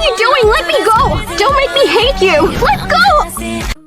are you doing? Let me go! Don't make me hate you! Let go!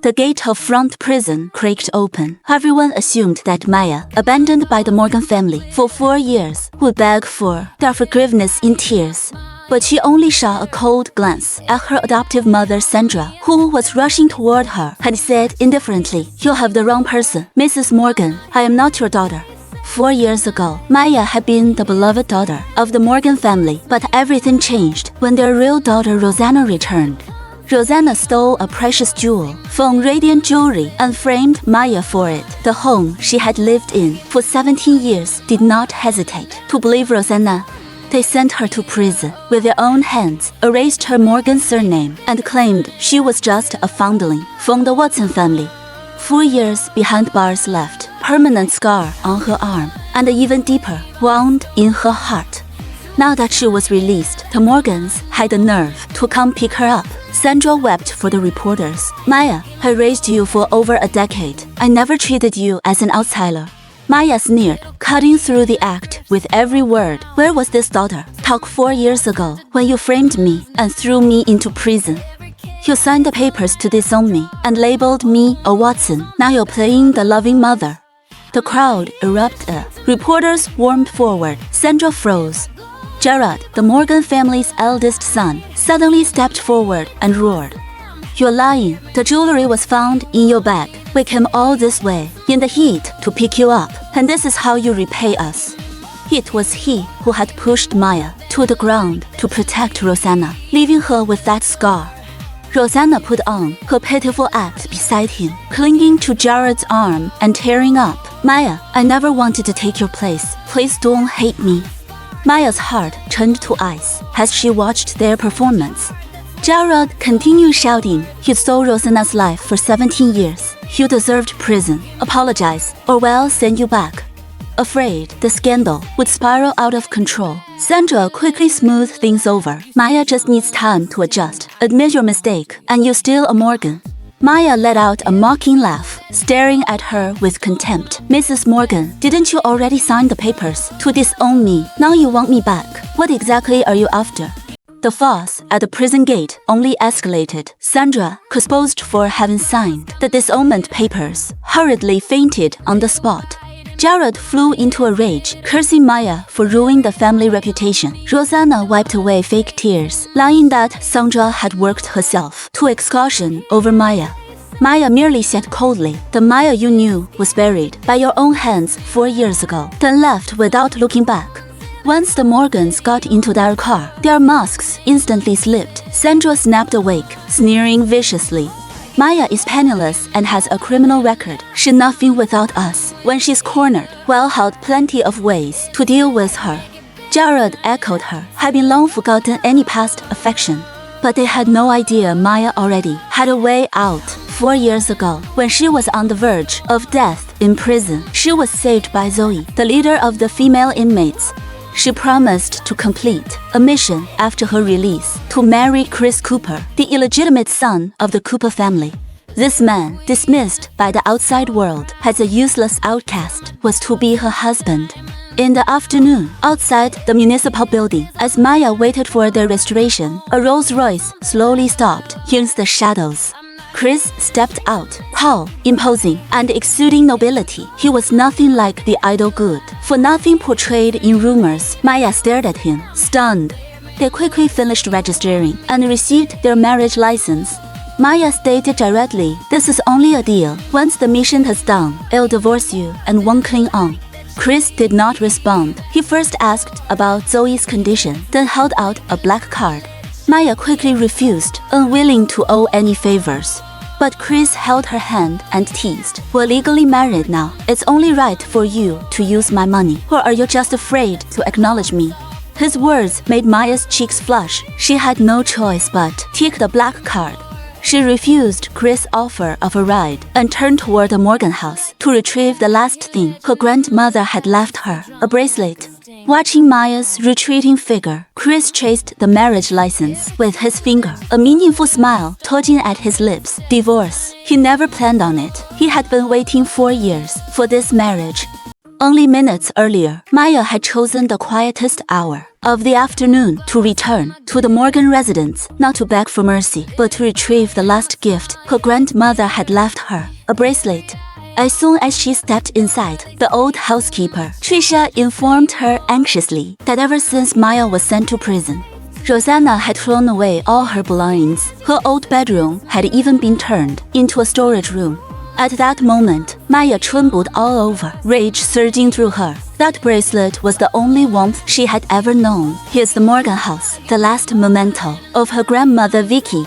The gate of front prison creaked open. Everyone assumed that Maia, abandoned by the Morgan family for 4 years, would beg for their forgiveness in tears. But she only shot a cold glance at her adoptive mother Sandra, who was rushing toward her, and said indifferently, "You have the wrong person. Mrs. Morgan, I am not your daughter." 4 years ago, Maia had been the beloved daughter of the Morgan family, but everything changed when their real daughter Rosanna returned. Rosanna stole a precious jewel from Radiant Jewelry and framed Maia for it. The home she had lived in for 17 years did not hesitate to believe Rosanna. They sent her to prison with their own hands, erased her Morgan surname, and claimed she was just a foundling from the Watson family. 4 years behind bars left, permanent scar on her arm, and an even deeper wound in her heart. Now that she was released, the Morgans had the nerve to come pick her up. Sandra wept for the reporters. "Maia, I raised you for over a decade. I never treated you as an outsider." Maia sneered, cutting through the act with every word. "Where was this daughter? Talk 4 years ago, when you framed me and threw me into prison. You signed the papers to disown me and labeled me a Watson. Now you're playing the loving mother." The crowd erupted. Reporters swarmed forward. Sandra froze. Gerard, the Morgan family's eldest son, suddenly stepped forward and roared, "You're lying. The jewelry was found in your bag. We came all this way, in the heat, to pick you up, and this is how you repay us." It was he who had pushed Maia to the ground to protect Rosanna, leaving her with that scar. Rosanna put on her pitiful act beside him, clinging to Gerard's arm and tearing up. "Maia, I never wanted to take your place. Please don't hate me." Maia's heart turned to ice as she watched their performance. Gerard continued shouting, "You stole Rosanna's life for 17 years. You deserved prison. Apologize, or we'll send you back." Afraid the scandal would spiral out of control, Sandra quickly smoothed things over. "Maia just needs time to adjust. Admit your mistake, and you're still a Morgan." Maia let out a mocking laugh, staring at her with contempt. "Mrs. Morgan, didn't you already sign the papers to disown me? Now you want me back. What exactly are you after?" The fuss at the prison gate only escalated. Sandra, exposed for having signed the disownment papers, hurriedly fainted on the spot. Gerard flew into a rage, cursing Maia for ruining the family reputation. Rosanna wiped away fake tears, lying that Sandra had worked herself to extortion over Maia. Maia merely said coldly, "The Maia you knew was buried by your own hands 4 years ago, then left without looking back." Once the Morgans got into their car, their masks instantly slipped. Sandra snapped awake, sneering viciously. "Maia is penniless and has a criminal record. She's nothing without us. When she's cornered, we'll have plenty of ways to deal with her." Gerard echoed her, having long forgotten any past affection. But they had no idea Maia already had a way out. 4 years ago, when she was on the verge of death in prison, she was saved by Zoe, the leader of the female inmates. She promised to complete a mission after her release to marry Chris Cooper, the illegitimate son of the Cooper family. This man, dismissed by the outside world as a useless outcast, was to be her husband. In the afternoon, outside the municipal building, as Maia waited for their restoration, a Rolls-Royce slowly stopped in the shadows. Chris stepped out, tall, imposing, and exuding nobility. He was nothing like the idol good, for nothing portrayed in rumors. Maia stared at him, stunned. They quickly finished registering and received their marriage license. Maia stated directly, "This is only a deal. Once the mission is done, I'll divorce you and won't cling on." Chris did not respond. He first asked about Zoe's condition, then held out a black card. Maia quickly refused, unwilling to owe any favors. But Chris held her hand and teased, "We're legally married now. It's only right for you to use my money. Or are you just afraid to acknowledge me?" His words made Maia's cheeks flush. She had no choice but take the black card. She refused Chris' offer of a ride and turned toward the Morgan house to retrieve the last thing her grandmother had left her, a bracelet. Watching Maia's retreating figure, Chris traced the marriage license with his finger, a meaningful smile tugging at his lips. Divorce. He never planned on it. He had been waiting 4 years for this marriage. Only minutes earlier, Maia had chosen the quietest hour. of the afternoon to return to the Morgan residence, not to beg for mercy, but to retrieve the last gift her grandmother had left her, a bracelet. As soon as she stepped inside, the old housekeeper, Trisha, informed her anxiously that ever since Maia was sent to prison, Rosanna had thrown away all her belongings. Her old bedroom had even been turned into a storage room. At that moment, Maia trembled all over, rage surging through her. That bracelet was the only warmth she had ever known. Here's the Morgan house, the last memento of her grandmother Vicky.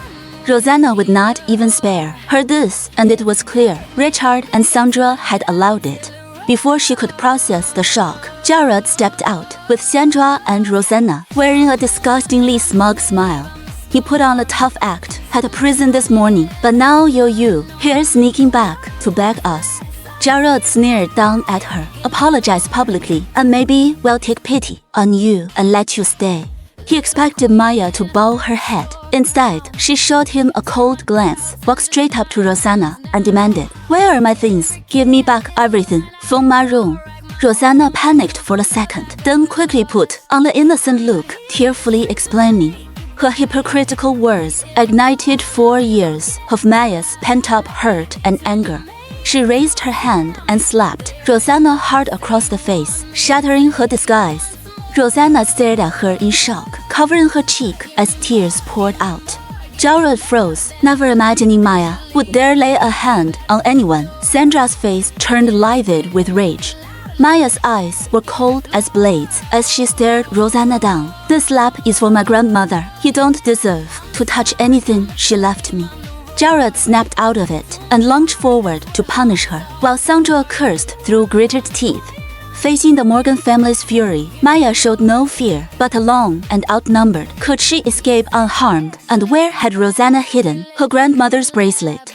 Rosanna would not even spare her this, and it was clear Richard and Sandra had allowed it. Before she could process the shock, Jared stepped out, with Sandra and Rosanna wearing a disgustingly smug smile. He put on a tough act at prison this morning, but now you here sneaking back to beg us. Jared sneered down at her, apologized publicly, and maybe we'll take pity on you and let you stay. He expected Maia to bow her head. Instead, she shot him a cold glance, walked straight up to Rosanna, and demanded, "Where are my things? Give me back everything from my room." Rosanna panicked for a second, then quickly put on the innocent look, tearfully explaining. Her hypocritical words ignited 4 years of Maia's pent-up hurt and anger. She raised her hand and slapped Rosanna hard across the face, shattering her disguise. Rosanna stared at her in shock, covering her cheek as tears poured out. Jared froze, never imagining Maia would dare lay a hand on anyone. Sandra's face turned livid with rage. Maia's eyes were cold as blades as she stared Rosanna down. "This slap is for my grandmother. You don't deserve to touch anything she left me." Jared snapped out of it and lunged forward to punish her, while Sandra cursed through gritted teeth. Facing the Morgan family's fury, Maia showed no fear, but alone and outnumbered. Could she escape unharmed? And where had Rosanna hidden her grandmother's bracelet?